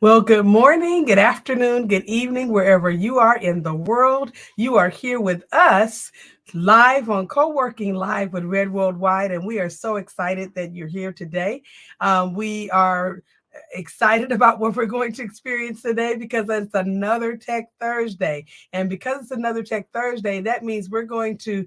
Well, good morning, good afternoon, good evening, wherever you are in the world. You are here with us live on Co-working Live with Red Worldwide, and we are so excited that you're here today. We are excited about what we're going to experience today because it's another Tech Thursday. And because it's another Tech Thursday, that means we're going to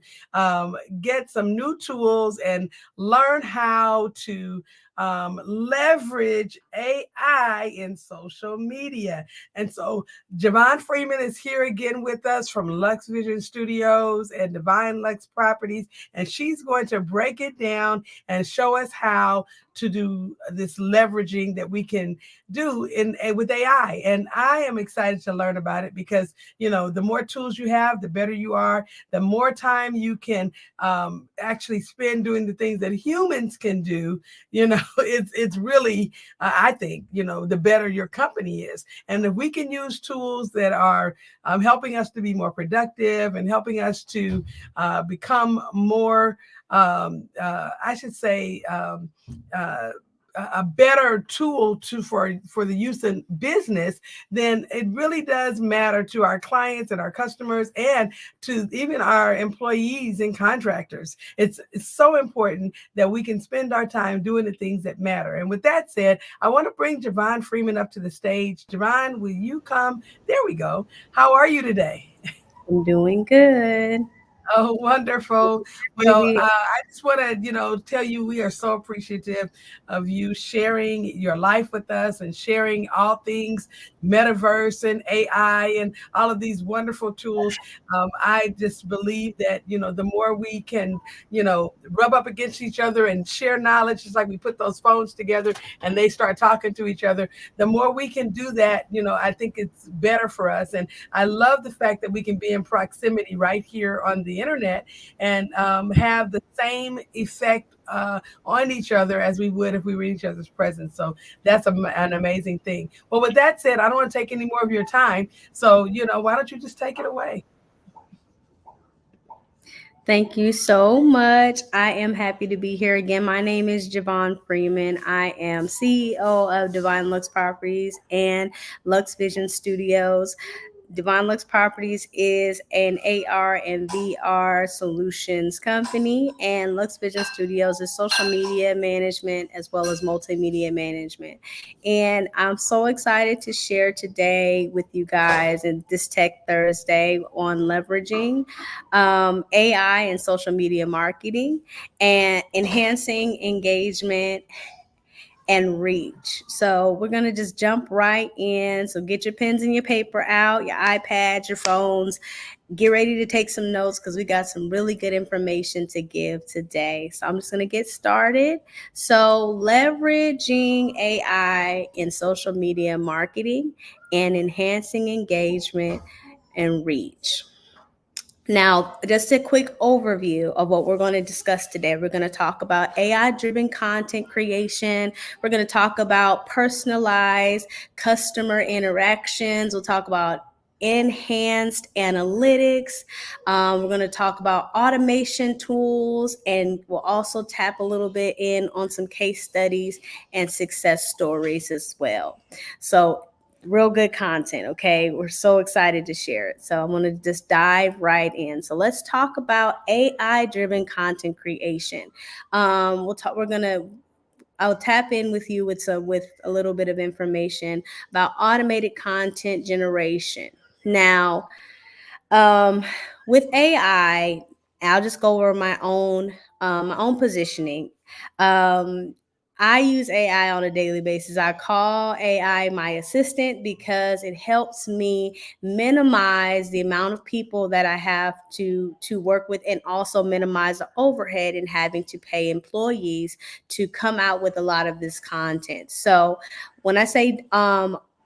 get some new tools and learn how to leverage AI in social media. And so Javon Freeman is here again with us from Lux Vision Studios and Divine Lux Properties, and she's going to break it down and show us how to do this leveraging that we can do in with AI. And I am excited to learn about it because, the more tools you have, the better you are, the more time you can actually spend doing the things that humans can do. It's really, I think, the better your company is. And if we can use tools that are helping us to be more productive and helping us to become more, I should say, uh, a better tool for the use in business, then it really does matter to our clients and our customers and to even our employees and contractors. It's so important that we can spend our time doing the things that matter. And with that said, I want to bring Javon Freeman up to the stage. Javon, will you come? There we go. How are you today? I'm doing good. Oh, wonderful. To Well, be I just want to, tell you we are so appreciative of you sharing your life with us and sharing all things metaverse and AI and all of these wonderful tools. I just believe that, the more we can, rub up against each other and share knowledge, just like we put those phones together and they start talking to each other, the more we can do that, I think it's better for us. And I love the fact that we can be in proximity right here on the internet and have the same effect on each other as we would if we were in each other's presence. So that's an amazing thing. Well, with that said, I don't want to take any more of your time. So, why don't you just take it away? Thank you so much. I am happy to be here again. My name is Javon Freeman. I am CEO of Divine Lux Properties and Lux Vision Studios. Divine Lux Properties is an AR and VR solutions company, and Lux Vision Studios is social media management as well as multimedia management. And I'm so excited to share today with you guys in this Tech Thursday on leveraging AI and social media marketing and enhancing engagement and reach. So we're going to just jump right in. So get your pens and your paper out, your iPads, your phones. Get ready to take some notes because we got some really good information to give today. So I'm just going to get started. So leveraging AI in social media marketing and enhancing engagement and reach. Now, just a quick overview of what we're going to discuss today. We're going to talk about AI driven content creation. We're going to talk about personalized customer interactions. We'll talk about enhanced analytics. We're going to talk about automation tools, and we'll also tap a little bit in on some case studies and success stories as well. So, real good content. Okay, we're so excited to share it. So I'm going to just dive right in. So let's talk about AI driven content creation. We'll talk. We're gonna. I'll tap in with you with a little bit of information about automated content generation. Now, um, with AI, I'll just go over my own positioning. Um, I use AI on a daily basis. I call AI my assistant because it helps me minimize the amount of people that I have to work with, and also minimize the overhead in having to pay employees to come out with a lot of this content. So when I say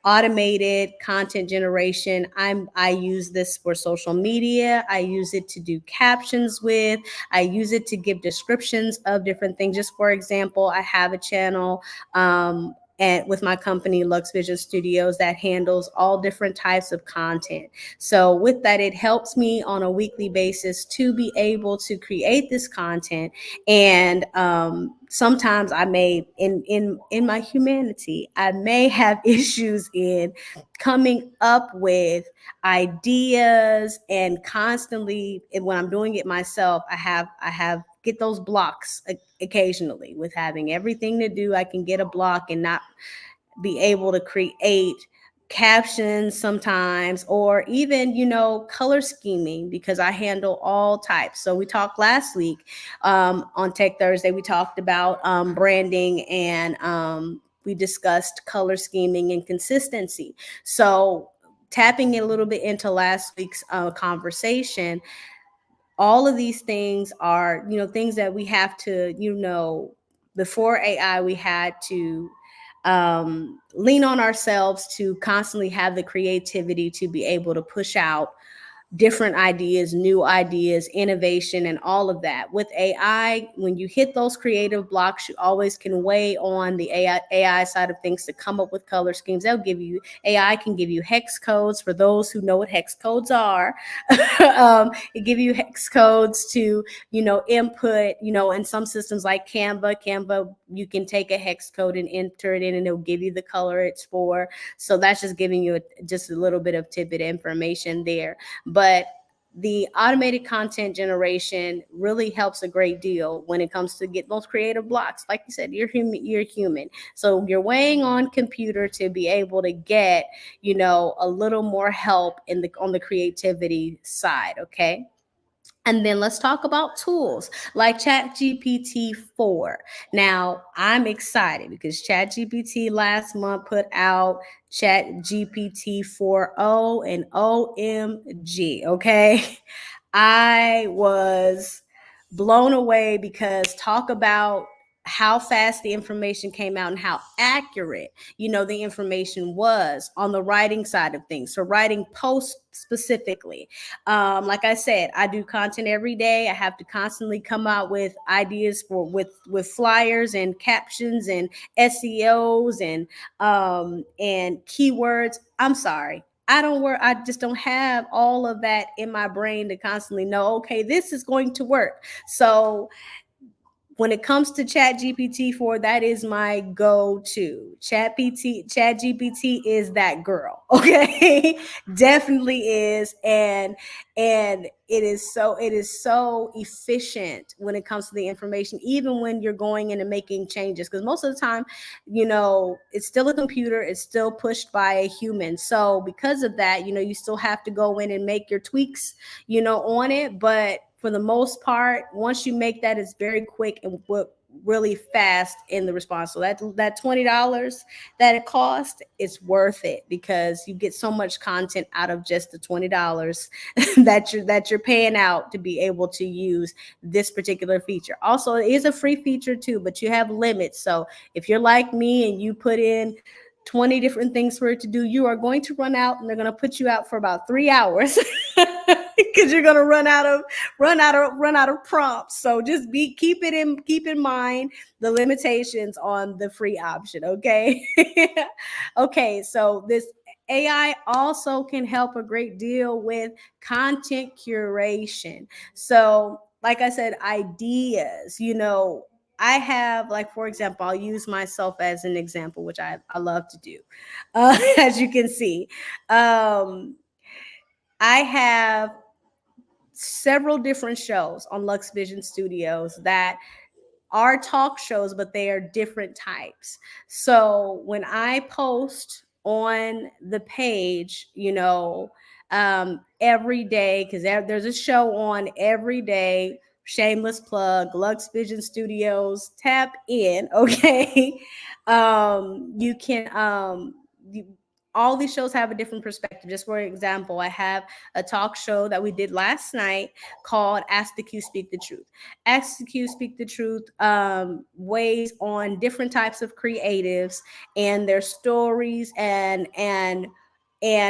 automated content generation, I use this for social media. I use it to do captions with. I use it to give descriptions of different things. Just for example, I have a channel and with my company Lux Vision Studios that handles all different types of content. So with that, it helps me on a weekly basis to be able to create this content. And sometimes I may, in my humanity, I may have issues in coming up with ideas, and constantly, and when I'm doing it myself, I have get those blocks occasionally with having everything to do. I can get a block and not be able to create captions sometimes, or even color scheming, because I handle all types. So we talked last week, on Tech Thursday, we talked about branding, and we discussed color scheming and consistency. So tapping a little bit into last week's conversation, all of these things are things that we have to, before AI, we had to lean on ourselves to constantly have the creativity to be able to push out different ideas, new ideas, innovation, and all of that. With AI, when you hit those creative blocks, you always can weigh on the AI side of things to come up with color schemes. AI can give you hex codes for those who know what hex codes are. It give you hex codes to, input, in some systems like Canva, you can take a hex code and enter it in, and it'll give you the color it's for. So that's just giving you just a little bit of tidbit information there. But the automated content generation really helps a great deal when it comes to get those creative blocks. Like you said, you're human. So you're weighing on computer to be able to get, a little more help on the creativity side. Okay. And then let's talk about tools like ChatGPT 4. Now, I'm excited because ChatGPT last month put out ChatGPT 4.0, and OMG, okay? I was blown away, because talk about how fast the information came out and how accurate the information was on the writing side of things. So writing posts specifically, like I said, I do content every day. I have to constantly come out with ideas for with flyers and captions and SEOs and keywords. I'm sorry, I don't work. I just don't have all of that in my brain to constantly know, okay, this is going to work. So when it comes to Chat GPT 4, that is my go-to. Chat GPT is that girl. Okay. Definitely is. And it is so efficient when it comes to the information, even when you're going in and making changes. Because most of the time, it's still a computer, it's still pushed by a human. So because of that, you still have to go in and make your tweaks, on it. But for the most part, once you make that, it's very quick and really fast in the response. So that $20 that it costs, it's worth it, because you get so much content out of just the $20 that you're paying out to be able to use this particular feature. Also, it is a free feature too, but you have limits. So if you're like me and you put in 20 different things for it to do, you are going to run out, and they're going to put you out for about 3 hours because you're going to run out of prompts. So just keep in mind the limitations on the free option. Okay. Okay. So this AI also can help a great deal with content curation. So like I said, ideas, I have, like, for example, I'll use myself as an example, which I love to do. As you can see, um, I have several different shows on Lux Vision Studios that are talk shows, but they are different types. So when I post on the page, every day, because there's a show on every day. Shameless plug, Lux Vision Studios, tap in. Okay. You can all these shows have a different perspective. Just for example, I have a talk show that we did last night called Ask the Q, Speak the Truth. Ask the Q, Speak the Truth weighs on different types of creatives and their stories, and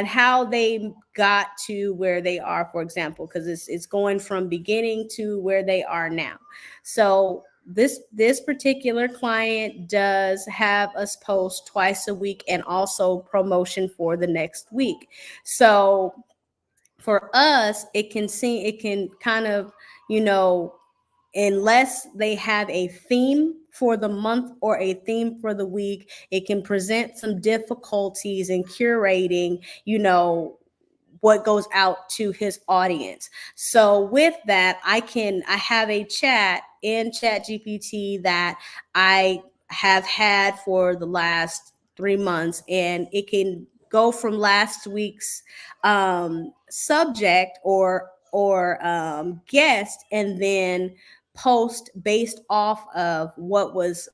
how they got to where they are, for example, because it's going from beginning to where they are now. So this particular client does have us post twice a week and also promotion for the next week. So for us, it can kind of, you know, unless they have a theme for the month or a theme for the week, it can present some difficulties in curating, you know, what goes out to his audience. So with that, I have a chat in Chat GPT that I have had for the last 3 months, and it can go from last week's subject or guest, and then post based off of what was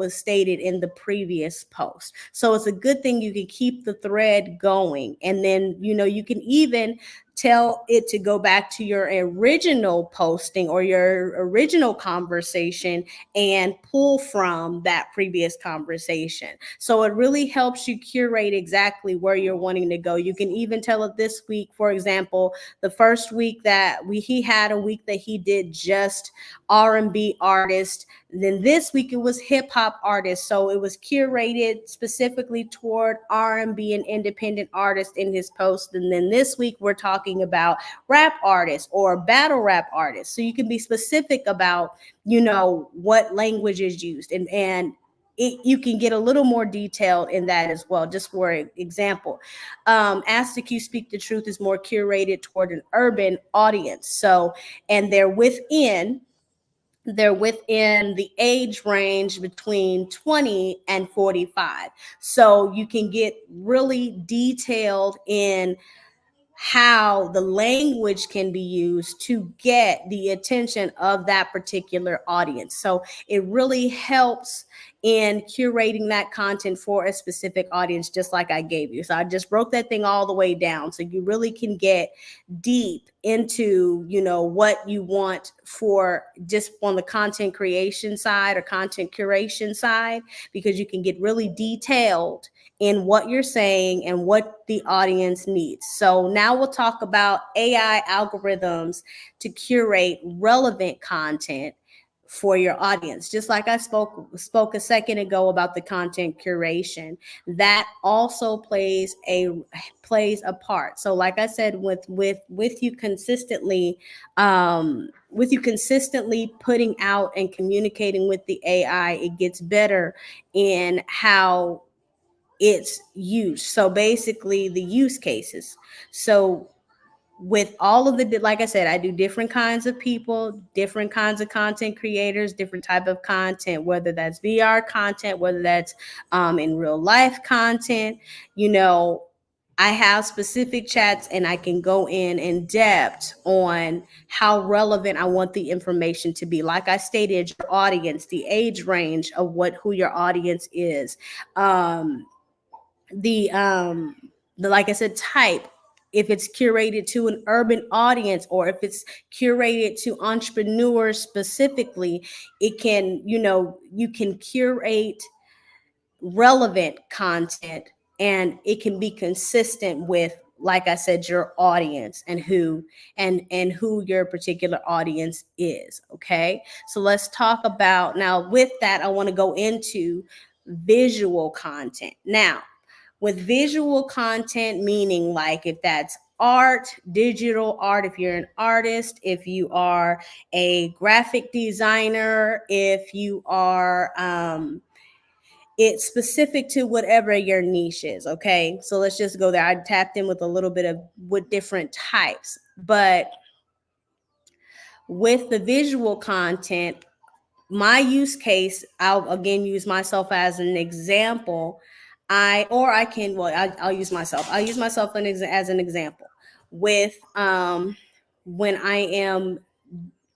stated in the previous post. So it's a good thing you can keep the thread going, and then, you know, you can even tell it to go back to your original posting or your original conversation and pull from that previous conversation. So it really helps you curate exactly where you're wanting to go. You can even tell it this week, for example, the first week that he had a week that he did just R&B artist. Then this week it was hip hop artists. So it was curated specifically toward R&B and independent artists in his post. And then this week we're talking about rap artists or battle rap artists. So you can be specific about, you know, what language is used, you can get a little more detailed in that as well. Just for example, Ask the Q Speak the Truth is more curated toward an urban audience. So, and they're within the age range between 20 and 45. So you can get really detailed in how the language can be used to get the attention of that particular audience. So it really helps in curating that content for a specific audience, just like I gave you. So I just broke that thing all the way down so you really can get deep into, you know, what you want for just on the content creation side or content curation side, because you can get really detailed in what you're saying and what the audience needs. So now we'll talk about AI algorithms to curate relevant content for your audience. Just like I spoke a second ago about the content curation, that also plays a part. So like I said, with you consistently putting out and communicating with the AI, it gets better in how it's used. So basically the use cases. So with all of the, like I said, I do different kinds of people, different kinds of content creators, different type of content, whether that's VR content, whether that's in real life content. You know, I have specific chats and I can go in depth on how relevant I want the information to be. Like I stated, your audience, the age range of who your audience is, um, the like I said, type, if it's curated to an urban audience or if it's curated to entrepreneurs specifically, it can, you know, you can curate relevant content and it can be consistent with, like I said, your audience and who your particular audience is. Okay, so let's talk about, now with that I want to go into visual content. Now with visual content, meaning like if that's art, digital art, if you're an artist, if you are a graphic designer, if you are it's specific to whatever your niche is. Okay, so let's just go there. I tapped in with a little bit of with different types, but with the visual content, my use case, I'll again use myself as an example. I'll use myself. I'll use myself as an example with when I am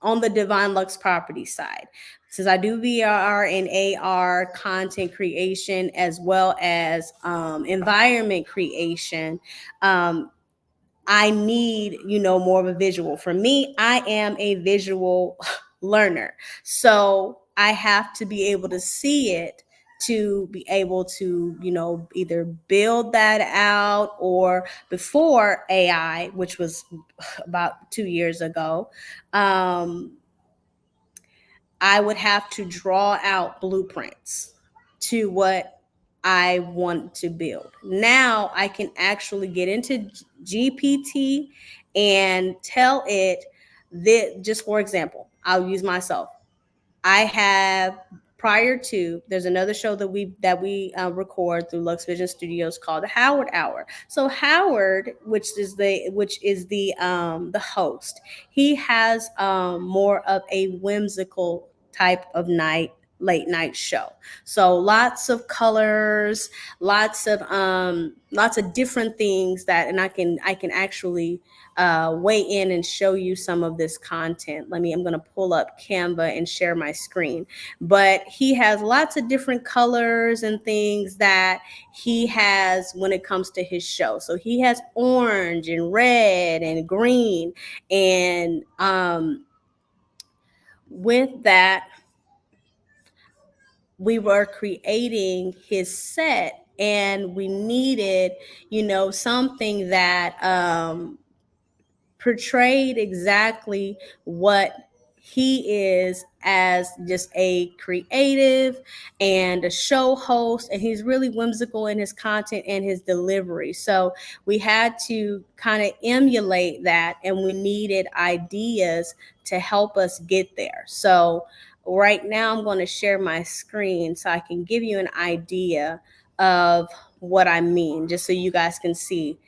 on the Divine Lux property side. Since I do VR and AR content creation as well as environment creation, I need, you know, more of a visual. For me, I am a visual learner. So I have to be able to see it to be able to, you know, either build that out, or before AI, which was about 2 years ago, um, I would have to draw out blueprints to what I want to build. Now I can actually get into GPT and tell it that, just for example, I'll use myself. I have, prior to, there's another show that we record through Lux Vision Studios called the Howard Hour. So Howard, which is the host, he has more of a whimsical type of late night show. So lots of different things that, and I can actually weigh in and show you some of this content. I'm going to pull up Canva and share my screen. But he has lots of different colors and things that he has when it comes to his show. So he has orange and red and green. And with that, we were creating his set, and we needed, something that portrayed exactly what he is as just a creative and a show host, and he's really whimsical in his content and his delivery. So we had to kind of emulate that, and we needed ideas to help us get there. So right now I'm going to share my screen so I can give you an idea of what I mean, just so you guys can see.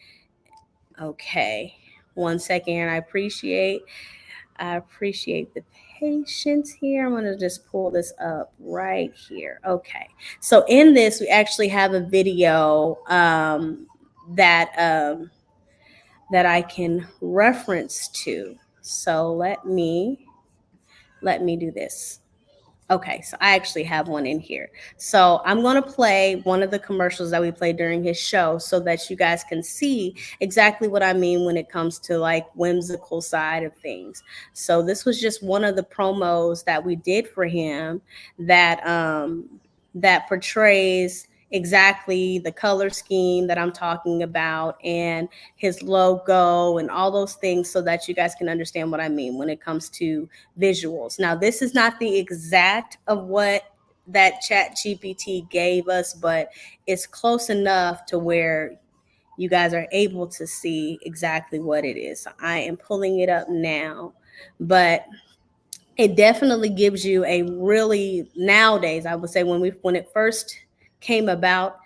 Okay, 1 second here. I appreciate the patience here. I'm gonna just pull this up right here. Okay, so in this we actually have a video that I can reference to. So let me do this. Okay, so I actually have one in here. So I'm going to play one of the commercials that we played during his show so that you guys can see exactly what I mean when it comes to like whimsical side of things. So this was just one of the promos that we did for him that portrays exactly the color scheme that I'm talking about and his logo and all those things so that you guys can understand what I mean when it comes to visuals. Now, this is not the exact of what that chat GPT gave us, but it's close enough to where you guys are able to see exactly what it is. So I am pulling it up now, but it definitely gives you a really, nowadays, I would say when it first came about,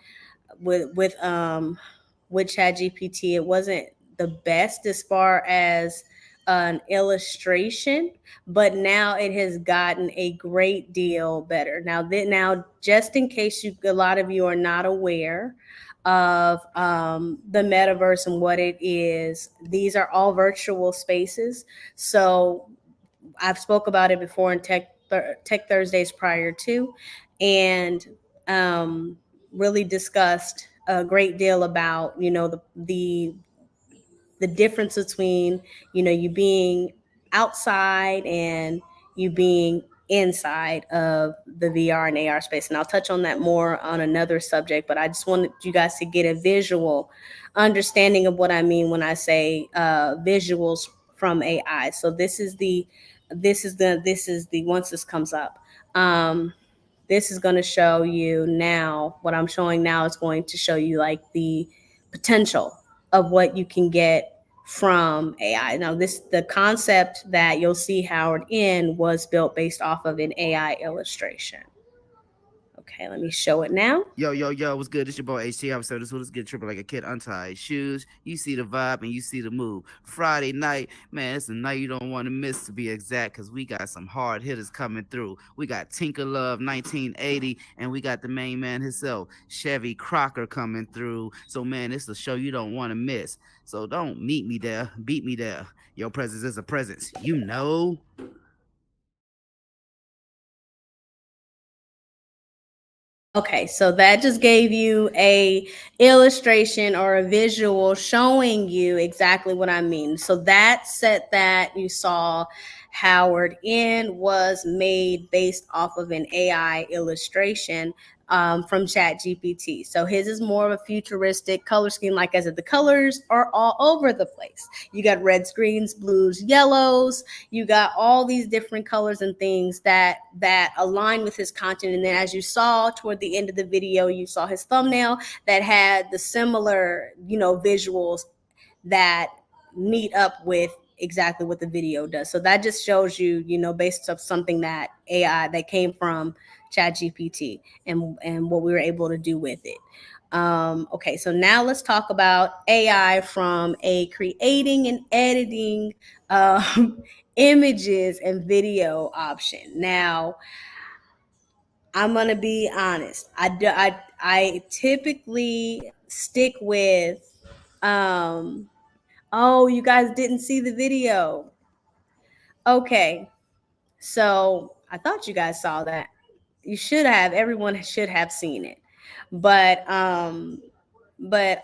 with ChatGPT, it wasn't the best as far as an illustration, but now it has gotten a great deal better. Now, just in case a lot of you are not aware of the metaverse and what it is, these are all virtual spaces. So I've spoke about it before in Tech Thursdays prior to, and um, really discussed a great deal about the difference between you being outside and you being inside of the VR and AR space. And I'll touch on that more on another subject, but I just wanted you guys to get a visual understanding of what I mean when I say visuals from AI. So this is the once this comes up, this is going to show you now. What I'm showing now is going to show you like the potential of what you can get from AI. Now, the concept that you'll see Howard in was built based off of an AI illustration. Okay, let me show it now. Yo, what's good? It's your boy HT. I'm so this was get tripping like a kid untied shoes. You see the vibe and you see the move. Friday night, man, it's a night you don't want to miss to be exact, because we got some hard hitters coming through. We got Tinker Love 1980, and we got the main man himself, Chevy Crocker, coming through. So, man, it's a show you don't want to miss. So don't meet me there, beat me there. Your presence is a presence, you know. Okay, so that just gave you a illustration or a visual showing you exactly what I mean. So that set that you saw Howard in was made based off of an AI illustration from ChatGPT. So his is more of a futuristic color scheme. Like I said, the colors are all over the place. You got reds, greens, blues, yellows. You got all these different colors and things that align with his content. And then as you saw toward the end of the video, you saw his thumbnail that had the similar, visuals that meet up with exactly what the video does. So that just shows you, based off something that AI that came from ChatGPT and what we were able to do with it. Okay, so now let's talk about AI from a creating and editing images and video option. Now, I'm gonna be honest. I typically stick with um, oh, you guys didn't see the video. Okay. So I thought you guys saw that. You should have. Everyone should have seen it. But but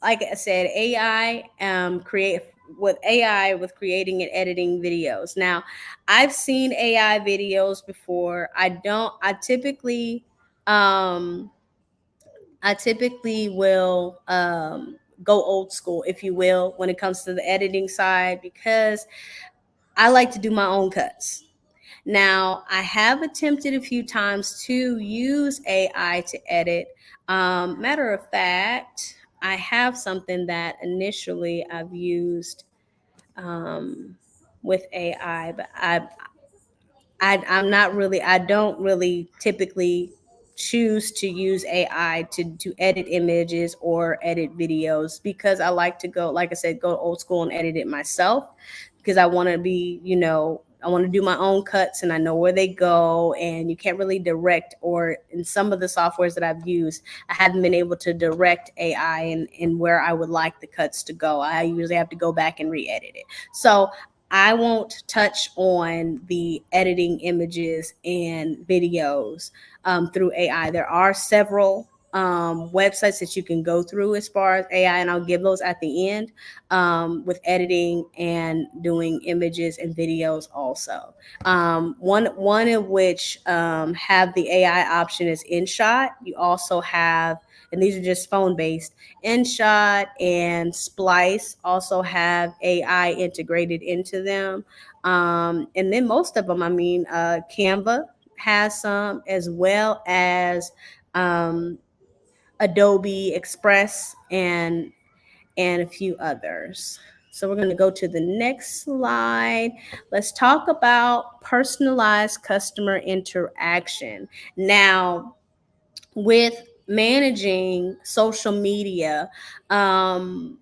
like I said, AI create with AI with creating and editing videos. Now, I've seen AI videos before. Um I typically will go old school, if you will, when it comes to the editing side because I like to do my own cuts. Now, I have attempted a few times to use AI to edit. Matter of fact, I have something that initially I've used with AI, but I'm not really, I don't really typically choose to use AI to edit images or edit videos because I like to go, like I said, go old school and edit it myself because I want to be, I want to do my own cuts and I know where they go. And you can't really direct, or in some of the softwares that I've used, I haven't been able to direct AI and where I would like the cuts to go. I usually have to go back and re edit it. So I won't touch on the editing images and videos through AI. There are several websites that you can go through as far as AI, and I'll give those at the end with editing and doing images and videos also. One of which have the AI option is InShot. You also have, and these are just phone based. InShot and Splice also have AI integrated into them. And then most of them, Canva has some, as well as um, Adobe Express and a few others. So we're going to go to the next slide. Let's talk about personalized customer interaction. Now, with managing social media, um,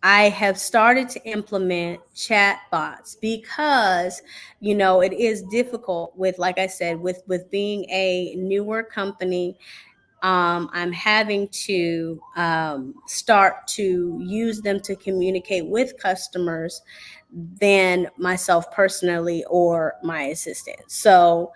I have started to implement chatbots because, it is difficult with, like I said, with being a newer company. I'm having to start to use them to communicate with customers than myself personally or my assistant. So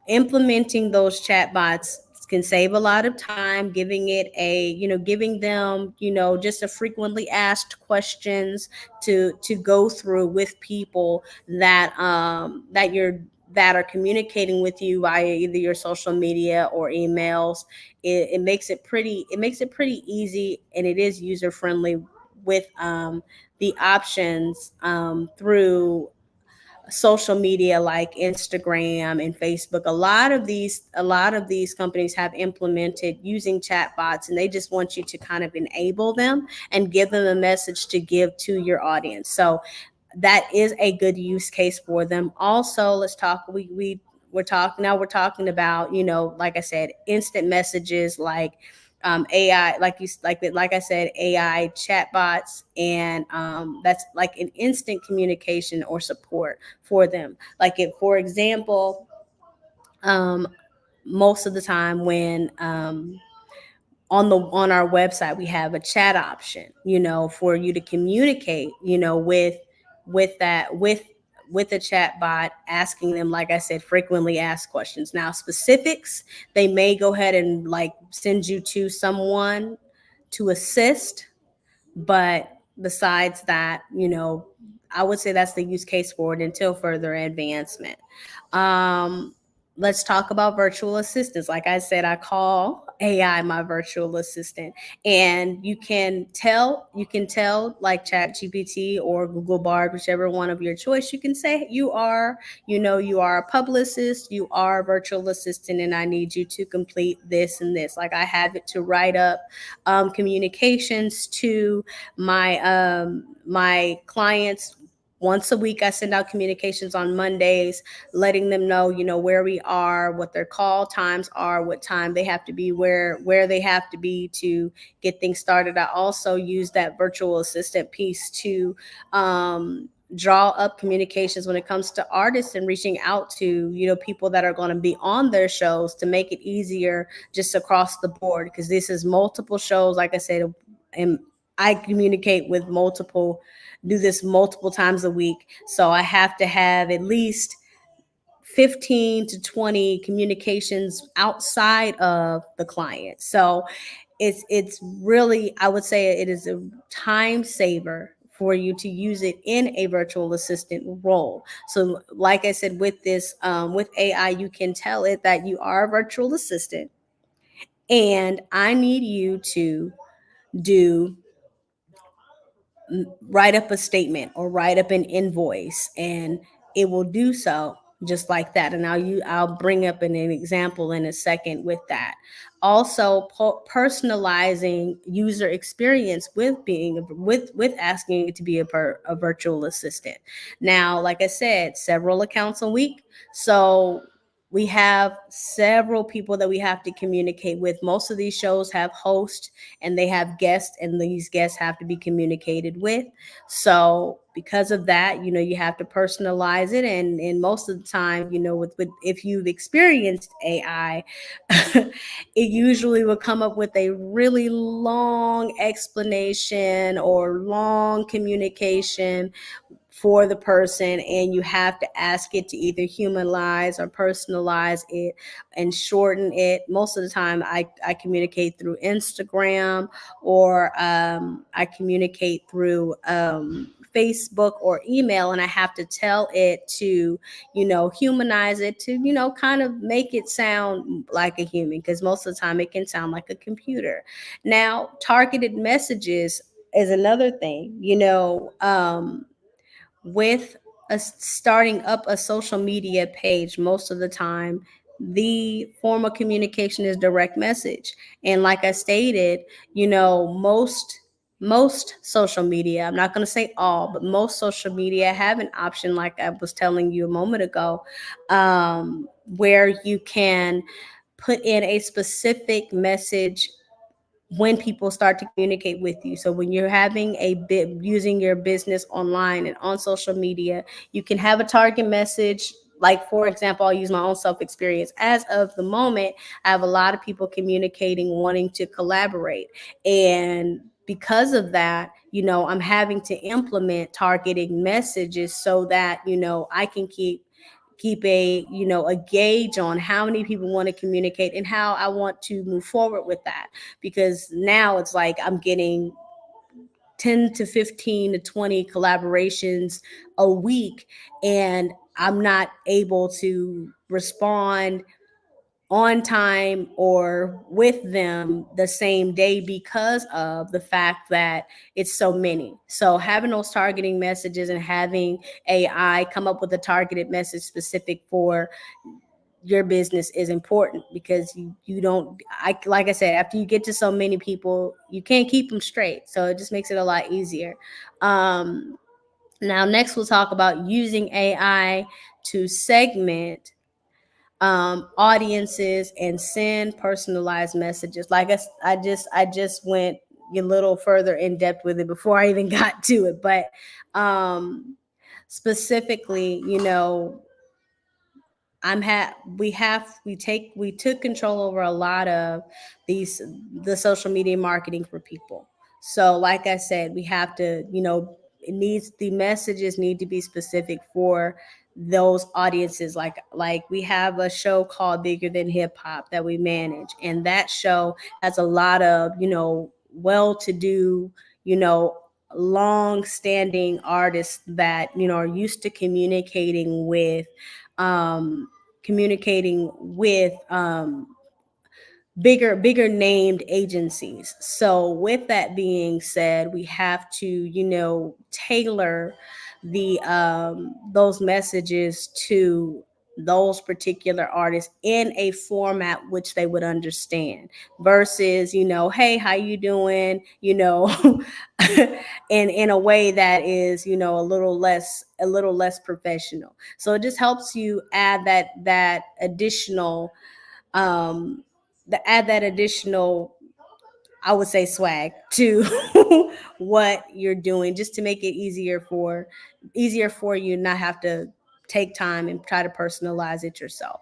implementing those chatbots can save a lot of time, giving it a, giving them, just a frequently asked questions to go through with people that are communicating with you via either your social media or emails. It makes it pretty easy, and it is user friendly with the options through social media like Instagram and Facebook. A lot of these companies have implemented using chatbots, and they just want you to kind of enable them and give them a message to give to your audience. So that is a good use case for them. Also, let's talk. We're talking about, like I said, instant messages like AI, like I said, AI chatbots, and that's like an instant communication or support for them. Like, if, for example, um, most of the time when on our website we have a chat option, for you to communicate, with a chat bot, asking them, like I said, frequently asked questions. Now, specifics, they may go ahead and like send you to someone to assist, but besides that, I would say that's the use case for it until further advancement. um let's talk about virtual assistants. Like I said, I call AI my virtual assistant, and you can tell like ChatGPT or Google Bard, whichever one of your choice. You can say you are a publicist, you are a virtual assistant, and I need you to complete this and this. Like I have it to write up communications to my clients. Once a week, I send out communications on Mondays, letting them know, where we are, what their call times are, what time they have to be, where they have to be to get things started. I also use that virtual assistant piece to draw up communications when it comes to artists and reaching out to people that are going to be on their shows, to make it easier just across the board, because this is multiple shows. Like I said, and I communicate with multiple, do this multiple times a week. So I have to have at least 15 to 20 communications outside of the client. So it's really, I would say it is a time saver for you to use it in a virtual assistant role. So like I said, with this with AI, you can tell it that you are a virtual assistant, and I need you to do write up a statement or write up an invoice, and it will do so just like that. And I'll bring up an example in a second with that. Also, personalizing user experience with being with asking it to be a virtual assistant. Now, like I said, several accounts a week, so we have several people that we have to communicate with. Most of these shows have hosts and they have guests, and these guests have to be communicated with. So because of that, you have to personalize it. And most of the time, with if you've experienced AI, it usually will come up with a really long explanation or long communication for the person, and you have to ask it to either humanize or personalize it and shorten it. Most of the time I communicate through Instagram, or I communicate through Facebook or email, and I have to tell it to humanize it, to kind of make it sound like a human, because most of the time it can sound like a computer. Now, targeted messages is another thing. With starting up a social media page, most of the time the form of communication is direct message. And like I stated, most social media, I'm not going to say all, but most social media have an option, like I was telling you a moment ago, where you can put in a specific message when people start to communicate with you. So when you're having a bit using your business online and on social media, you can have a target message. Like, for example, I'll use my own self experience. As of the moment, I have a lot of people communicating, wanting to collaborate. And because of that, I'm having to implement targeting messages so that, I can keep a gauge on how many people want to communicate and how I want to move forward with that. Because now it's like I'm getting 10 to 15 to 20 collaborations a week, and I'm not able to respond on time or with them the same day because of the fact that it's so many. So having those targeting messages and having AI come up with a targeted message specific for your business is important, because you don't, like I said, after you get to so many people, you can't keep them straight. So it just makes it a lot easier. Now, next we'll talk about using AI to segment audiences and send personalized messages. Like I just went a little further in depth with it before I even got to it, but specifically, we took control over a lot of these the social media marketing for people. So like I said, we have to, the messages need to be specific for those audiences. Like we have a show called Bigger Than Hip Hop that we manage, and that show has a lot of, well to do, you know long standing artists that are used to communicating with um communicating with bigger named agencies. So with that being said, we have to, tailor the those messages to those particular artists in a format which they would understand, versus, hey, how you doing, in a way that is, a little less professional. So it just helps you add that additional um add that additional, I would say, swag to what you're doing, just to make it easier for you, not have to take time and try to personalize it yourself.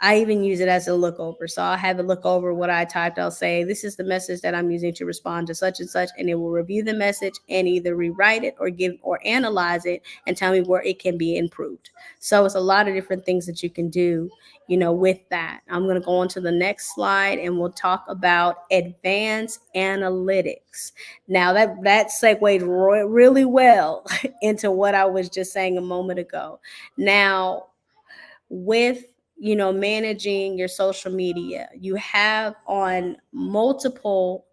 I even use it as a look over. So I'll have it look over what I typed. I'll say, this is the message that I'm using to respond to such and such. And it will review the message and either rewrite it or analyze it and tell me where it can be improved. So it's a lot of different things that you can do, with that. I'm going to go on to the next slide and we'll talk about advanced analytics. Now that segued really well into what I was just saying a moment ago. Now, with managing your social media, you have on multiple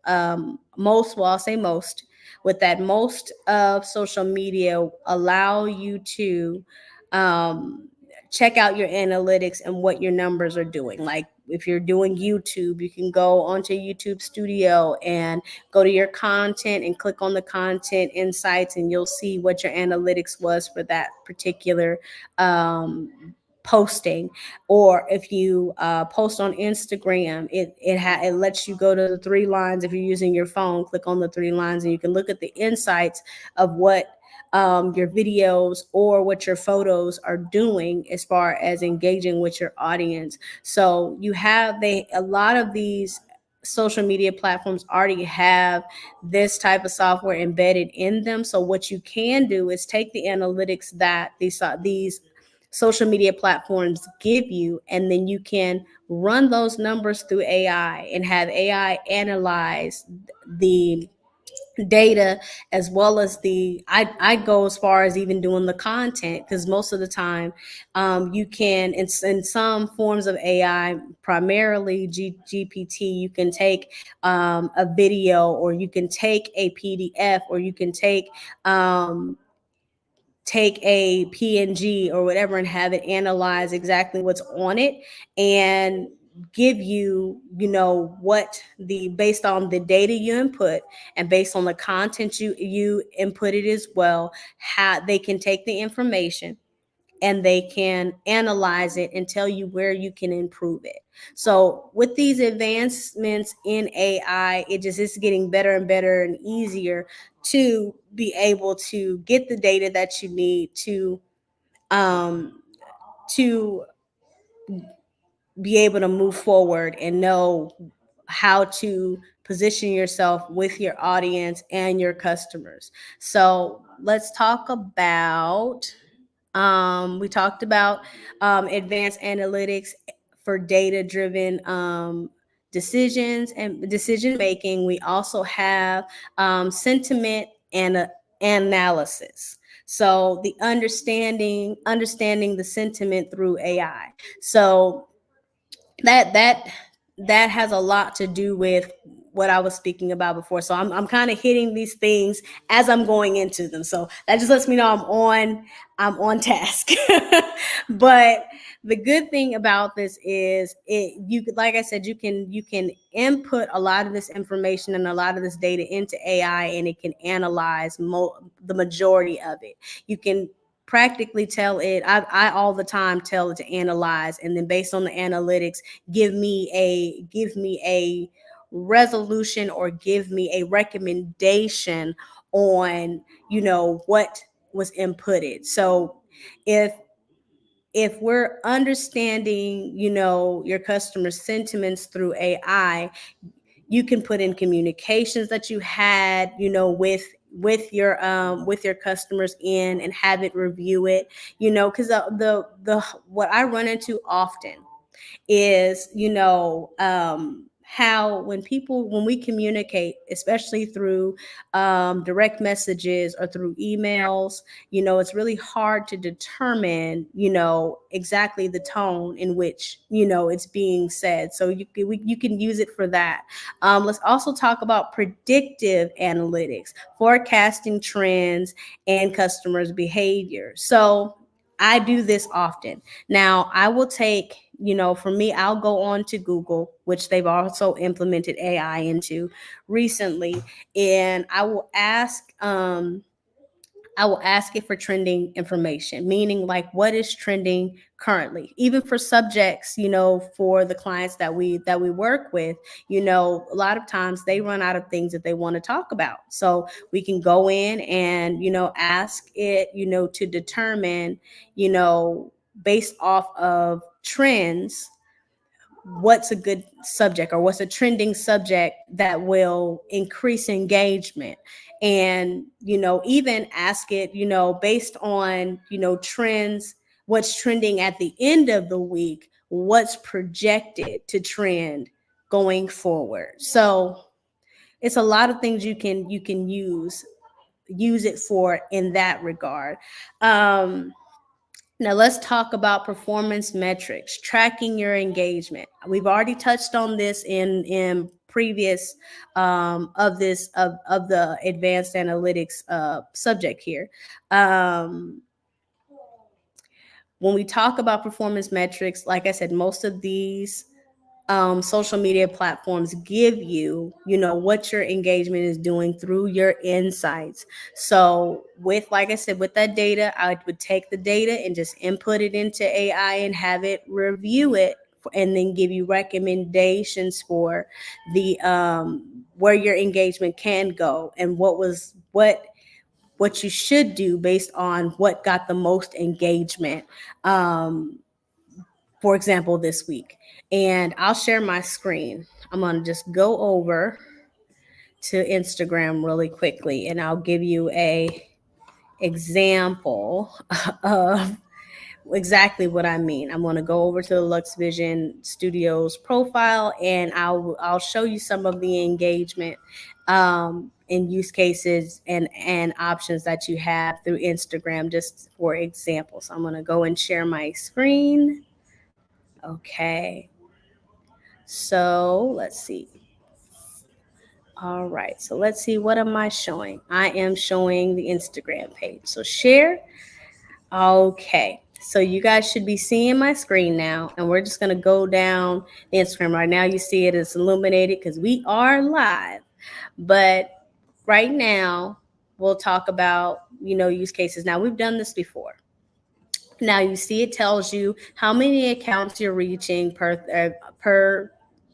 most well, I'll say most, with that, most of social media allow you to um, check out your analytics and what your numbers are doing. Like if you're doing YouTube, you can go onto YouTube Studio and go to your content and click on the content insights, and you'll see what your analytics was for that particular um, posting. Or if you post on Instagram, it lets you go to the three lines. If you're using your phone, click on the three lines and you can look at the insights of what your videos or what your photos are doing as far as engaging with your audience. So a lot of these social media platforms already have this type of software embedded in them. So what you can do is take the analytics that these social media platforms give you, and then you can run those numbers through AI and have AI analyze the data, as well as I go as far as even doing the content, because most of the time you can, in some forms of AI, primarily GPT, you can take a video, or you can take a PDF, or you can take a PNG or whatever and have it analyze exactly what's on it, and give you, what based on the data you input and based on the content you inputted as well, how they can take the information and they can analyze it and tell you where you can improve it. So with these advancements in AI, it just is getting better and better and easier to be able to get the data that you need um, to be able to move forward and know how to position yourself with your audience and your customers. So let's talk about we talked about advanced analytics for data driven decisions and decision making. We also have sentiment and analysis. So the understanding the sentiment through AI. So that that that has a lot to do with what I was speaking about before. So I'm kind of hitting these things as I'm going into them. So that just lets me know I'm on task. But the good thing about this is, like I said, you can input a lot of this information and a lot of this data into AI, and it can analyze the majority of it. You can practically tell it, I all the time tell it to analyze, and then based on the analytics, give me a resolution, or give me a recommendation on what was inputted. So if we're understanding your customer sentiments through AI, you can put in communications that you had with your customers in, and have it review it, because the what I run into often is how when we communicate, especially through direct messages or through emails, it's really hard to determine, exactly the tone in which, it's being said. So you can use it for that. Let's also talk about predictive analytics, forecasting trends and customers' behavior. So I do this often. Now, I will take, for me, I'll go on to Google, which they've also implemented AI into recently, and I will ask it for trending information, meaning like what is trending currently, even for subjects, for the clients that we work with. A lot of times they run out of things that they want to talk about. So we can go in and, ask it, to determine, based off of trends, what's a good subject or what's a trending subject that will increase engagement. And even ask it, based on trends, what's trending at the end of the week, what's projected to trend going forward. So it's a lot of things you can use it for in that regard. Now let's talk about performance metrics, tracking your engagement. We've already touched on this in previous of the advanced analytics subject here. Um, when we talk about performance metrics, like I said, most of these social media platforms give you, what your engagement is doing through your insights. So like I said, with that data, I would take the data and just input it into AI and have it review it and then give you recommendations for the where your engagement can go and what you should do based on what got the most engagement. For example, this week. And I'll share my screen. I'm going to just go over to Instagram really quickly and I'll give you a example of exactly what I mean. I'm going to go over to the Lux Vision Studios profile and I'll show you some of the engagement and use cases and options that you have through Instagram, just for example. So I'm going to go and share my screen. Okay. So let's see. All right. So let's see. What am I showing? I am showing the Instagram page. So share. Okay. So you guys should be seeing my screen now. And we're just going to go down the Instagram. Right now, you see it is illuminated because we are live. But right now, we'll talk about, use cases. Now, we've done this before. Now you see it tells you how many accounts you're reaching per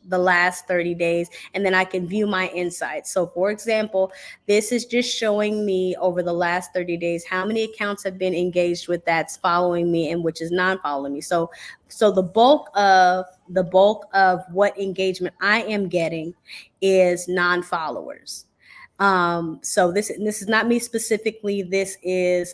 the last 30 days, and then I can view my insights. So for example, this is just showing me over the last 30 days how many accounts have been engaged with that's following me and which is non-following me. So the bulk of what engagement I am getting is non-followers. So this is not me specifically. This is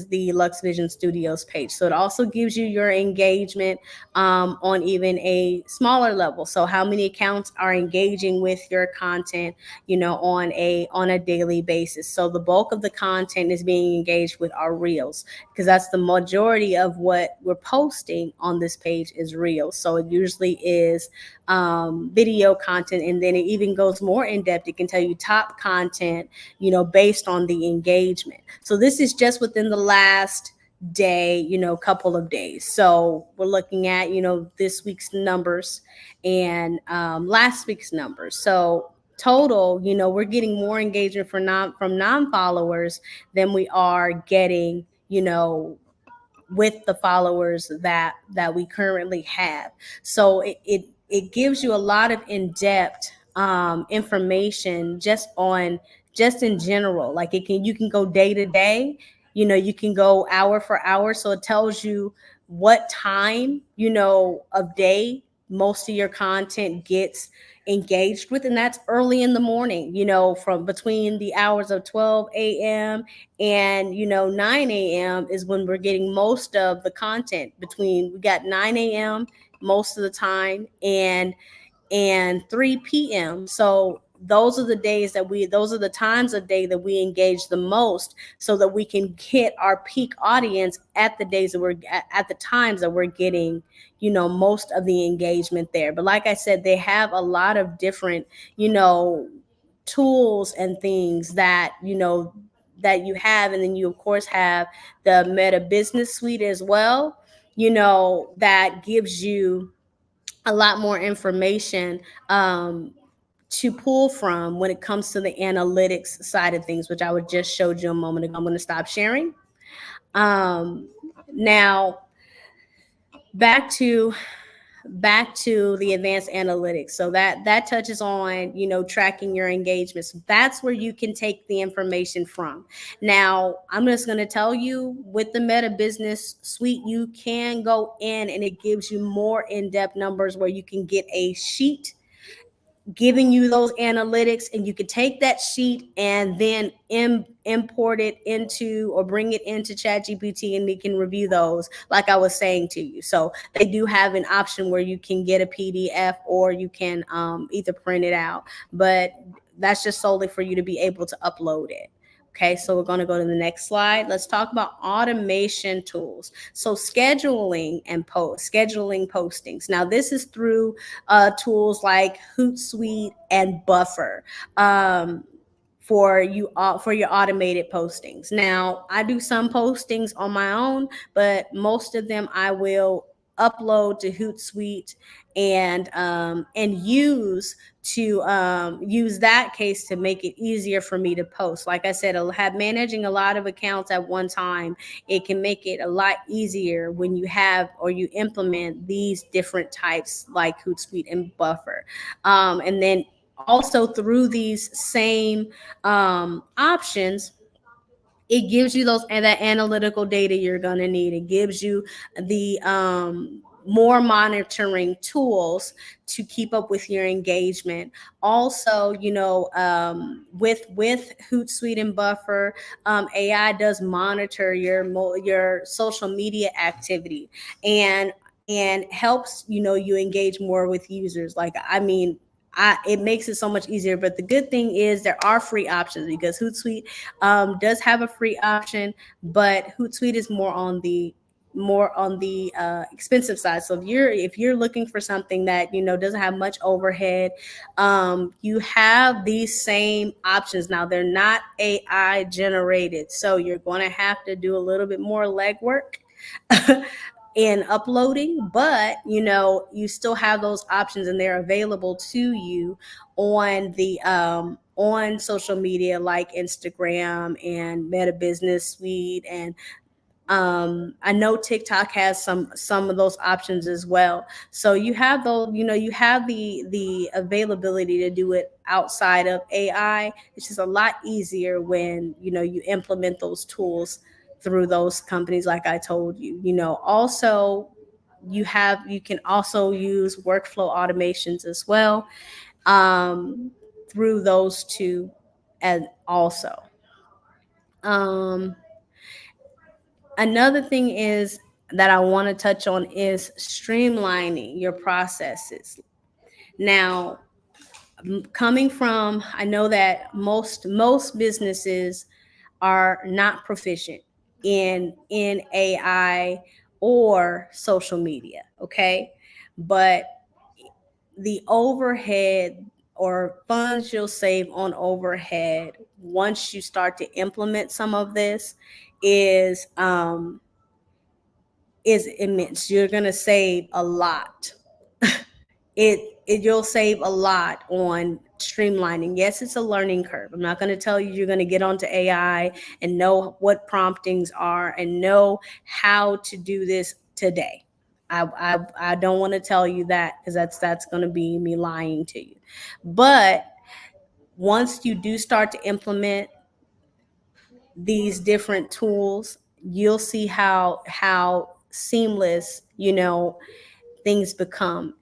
the Lux Vision Studios page. So it also gives you your engagement on even a smaller level. So how many accounts are engaging with your content, on a daily basis. So the bulk of the content is being engaged with our reels, because that's the majority of what we're posting on this page is reels. So it usually is video content, and then it even goes more in depth. It can tell you top content, based on the engagement. So this is just within the last day, couple of days. So we're looking at, this week's numbers and last week's numbers. So total, we're getting more engagement from non-followers than we are getting, with the followers that we currently have. So it gives you a lot of in-depth information just in general. Like you can go day to day, you can go hour for hour. So it tells you what time, of day most of your content gets engaged with, and that's early in the morning, from between the hours of 12 a.m. and 9 a.m. is when we're getting most of the content. We got 9 a.m. most of the time, and and 3 p.m. So those are the times of day that we engage the most, so that we can hit our peak audience at the days that we're at the times that we're getting, most of the engagement there. But like I said, they have a lot of different, tools and things that, that you have. And then you of course have the Meta Business Suite as well, that gives you a lot more information, to pull from when it comes to the analytics side of things, which I would just showed you a moment ago. I'm going to stop sharing. Now back to the advanced analytics. So that touches on, tracking your engagements. That's where you can take the information from. Now I'm just going to tell you, with the Meta Business Suite, you can go in and it gives you more in-depth numbers, where you can get a sheet giving you those analytics, and you could take that sheet and then import it into, or bring it into ChatGPT, and it can review those, like I was saying to you. So they do have an option where you can get a PDF, or you can either print it out, but that's just solely for you to be able to upload it. Okay, so we're going to go to the next slide. Let's talk about automation tools. So scheduling postings. Now this is through tools like Hootsuite and Buffer. For your automated postings. Now, I do some postings on my own, but most of them I will upload to Hootsuite and use that case to make it easier for me to post. Like I said, managing a lot of accounts at one time, it can make it a lot easier when you have or you implement these different types like Hootsuite and Buffer. And then also through these same options, it gives you that analytical data you're going to need. It gives you the more monitoring tools to keep up with your engagement. Also, with Hootsuite and Buffer, AI does monitor your social media activity, and helps you engage more with users. Like, I mean, it makes it so much easier. But the good thing is there are free options, because Hootsuite does have a free option, but Hootsuite is more on the expensive side. So if you're looking for something that doesn't have much overhead, you have these same options. Now they're not AI generated, so you're going to have to do a little bit more legwork in uploading, but you still have those options, and they're available to you on social media like Instagram and Meta Business Suite. And I know TikTok has some of those options as well. So you have those, you have the availability to do it outside of AI. It's just a lot easier when you implement those tools through those companies, like I told you. Also, you can also use workflow automations as well, through those two. And also, um, another thing is that I want to touch on is streamlining your processes. Now, coming from, I know that most businesses are not proficient in AI or social media, okay? But the overhead or funds you'll save on overhead once you start to implement some of this is immense. You're going to save a lot. You'll save a lot on streamlining. Yes, it's a learning curve. I'm not going to tell you you're going to get onto AI and know what promptings are and know how to do this today. I don't want to tell you that, because that's going to be me lying to you. But once you do start to implement these different tools, you'll see how seamless things become.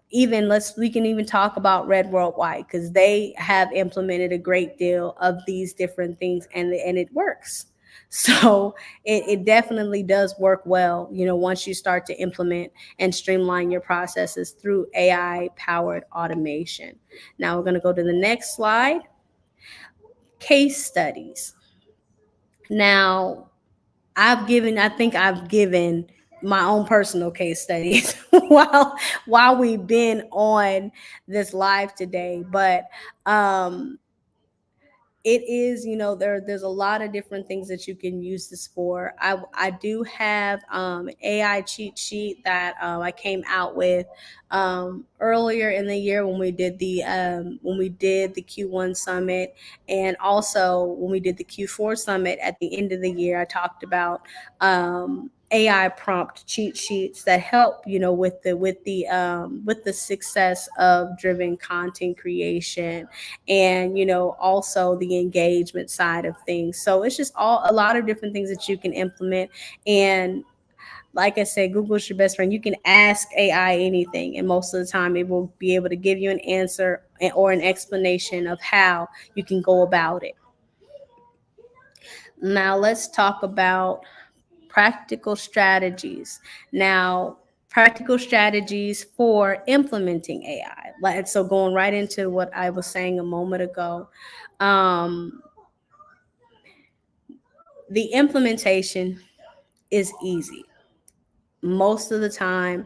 Even we can even talk about Red Worldwide, because they have implemented a great deal of these different things, and it works. So it definitely does work well, once you start to implement and streamline your processes through AI powered automation. Now we're going to go to the next slide. Case studies. Now, I think I've given my own personal case studies while we've been on this live today. But um it is, there's a lot of different things that you can use this for. I do have an AI cheat sheet that I came out with earlier in the year when we did the Q1 summit, and also when we did the Q4 summit at the end of the year. I talked about AI prompt cheat sheets that help, with the success of driven content creation, and also the engagement side of things. So it's just all a lot of different things that you can implement. And like I said, Google's your best friend. You can ask AI anything, and most of the time it will be able to give you an answer or an explanation of how you can go about it. Now let's talk about practical strategies. Now, practical strategies for implementing AI. So going right into what I was saying a moment ago, um, the implementation is easy. Most of the time,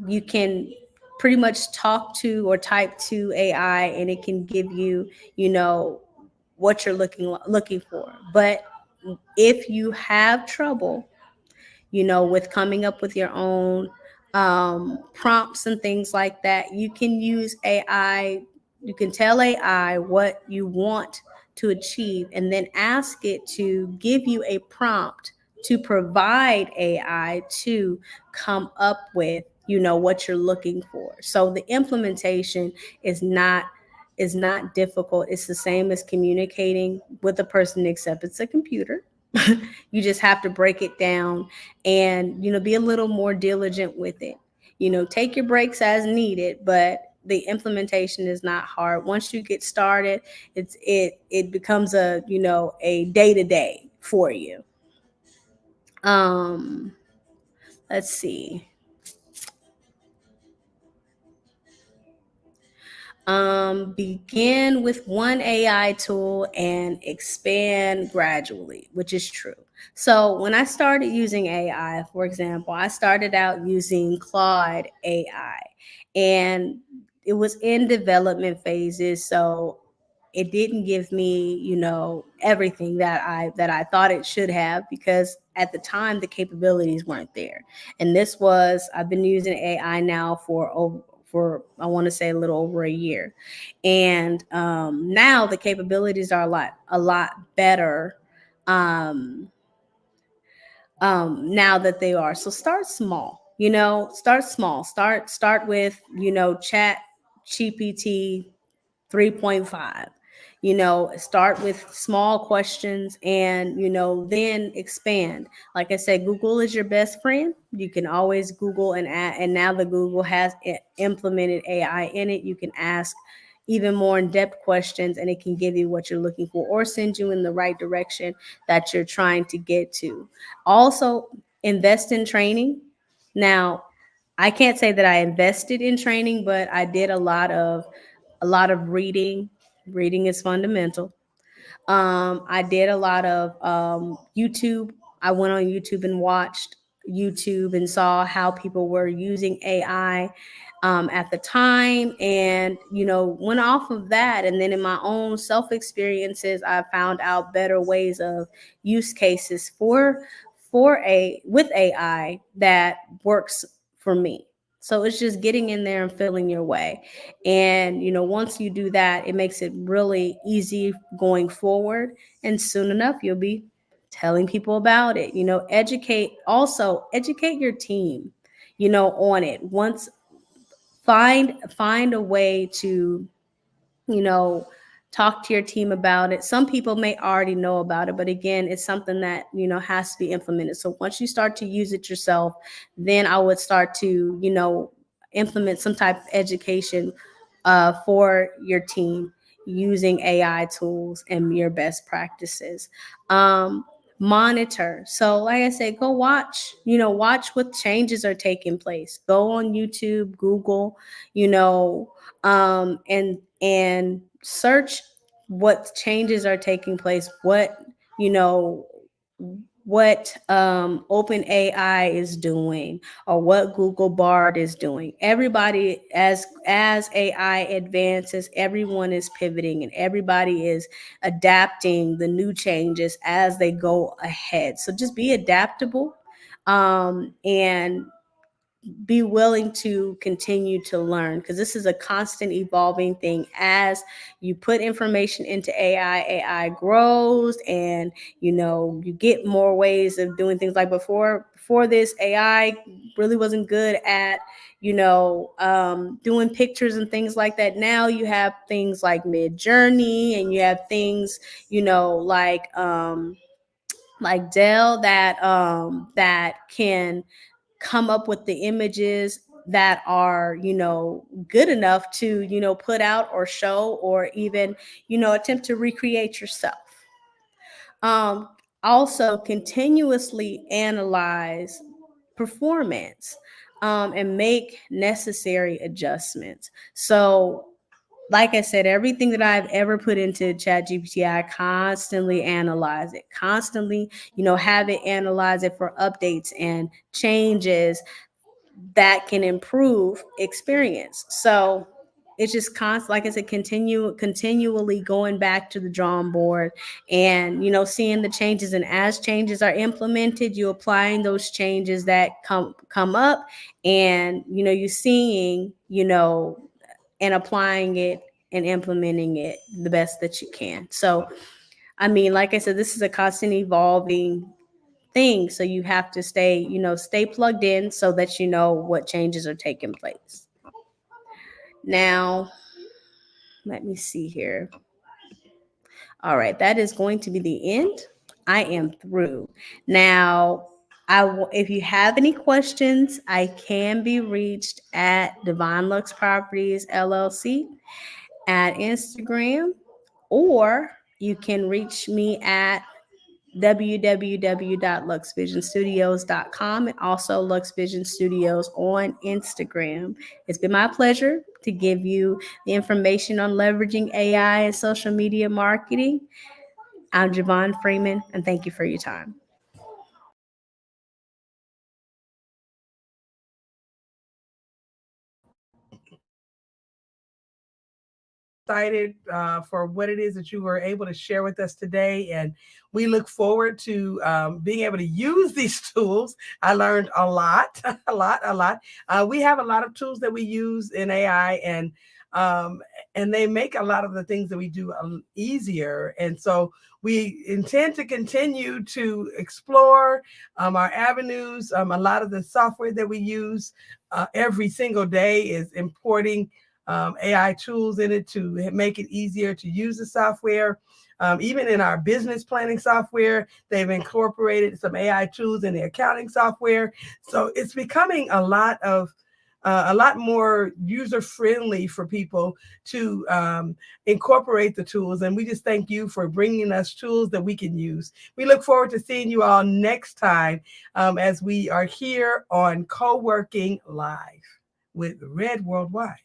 you can pretty much talk to or type to AI, and it can give you, what you're looking for. But if you have trouble, with coming up with your own prompts and things like that, you can use AI. You can tell AI what you want to achieve, and then ask it to give you a prompt to provide AI to come up with, what you're looking for. So the implementation is not difficult. It's the same as communicating with a person, except it's a computer. You just have to break it down and, be a little more diligent with it. Take your breaks as needed, but the implementation is not hard. Once you get started, it becomes a day to day for you. Um, let's see. Begin with one AI tool and expand gradually, which is true. So when I started using AI, for example, I started out using Claude AI, and it was in development phases. So it didn't give me, everything that I thought it should have, because at the time the capabilities weren't there. And I've been using AI now for I want to say a little over a year, and now the capabilities are a lot better. Um, now that they are. So start small. Start small. Start with, Chat GPT 3.5. Start with small questions, and then expand. Like I said, Google is your best friend. You can always Google, and now that Google has implemented AI in it, you can ask even more in-depth questions, and it can give you what you're looking for, or send you in the right direction that you're trying to get to. Also, invest in training. Now, I can't say that I invested in training, but I did a lot of reading. Reading is fundamental. I did a lot of YouTube. I went on YouTube and watched YouTube and saw how people were using AI at the time, and went off of that. And then in my own self experiences, I found out better ways of use cases with AI that works for me. So it's just getting in there and feeling your way. And, once you do that, it makes it really easy going forward. And soon enough, you'll be telling people about it. Educate your team, on it. Once find a way to, you know, talk to your team about it. Some people may already know about it, but again, it's something that, has to be implemented. So once you start to use it yourself, then I would start to, implement some type of education for your team using AI tools and your best practices. Um, monitor. So like I said, go watch, watch what changes are taking place. Go on YouTube, Google, and search what changes are taking place, you know what open AI is doing, or what Google Bard is doing. Everybody, as AI advances, everyone is pivoting and everybody is adapting the new changes as they go ahead. So just be adaptable, and be willing to continue to learn, because this is a constant evolving thing. As you put information into AI grows, and you get more ways of doing things. Like before this, AI really wasn't good at doing pictures and things like that. Now you have things like Mid Journey, and you have things like Dell, that can come up with the images that are good enough to put out or show, or even attempt to recreate yourself. um Also continuously analyze performance, and make necessary adjustments. So like I said, everything that I've ever put into ChatGPT, I constantly analyze it, constantly, have it analyze it for updates and changes that can improve experience. So it's just constant, like I said, continually going back to the drawing board, and seeing the changes. And as changes are implemented, you applying those changes that come up, and you seeing, and applying it and implementing it the best that you can. So I mean, like I said, this is a constant evolving thing. So you have to stay plugged in, so that you know what changes are taking place. Now, let me see here. All right, that is going to be the end. I am through. Now, if you have any questions, I can be reached at Divine Lux Properties LLC at Instagram, or you can reach me at www.luxvisionstudios.com, and also Lux Vision Studios on Instagram. It's been my pleasure to give you the information on leveraging AI and social media marketing. I'm Javon Freeman, and thank you for your time. Excited for what it is that you were able to share with us today. And we look forward to being able to use these tools. I learned a lot, a lot. We have a lot of tools that we use in AI, um, and they make a lot of the things that we do easier. And so we intend to continue to explore our avenues. A lot of the software that we use every single day is importing AI tools in it to make it easier to use the software. Even in our business planning software, they've incorporated some AI tools in the accounting software. So it's becoming a lot more user friendly for people to incorporate the tools. And we just thank you for bringing us tools that we can use. We look forward to seeing you all next time as we are here on Co-working Live with Red Worldwide.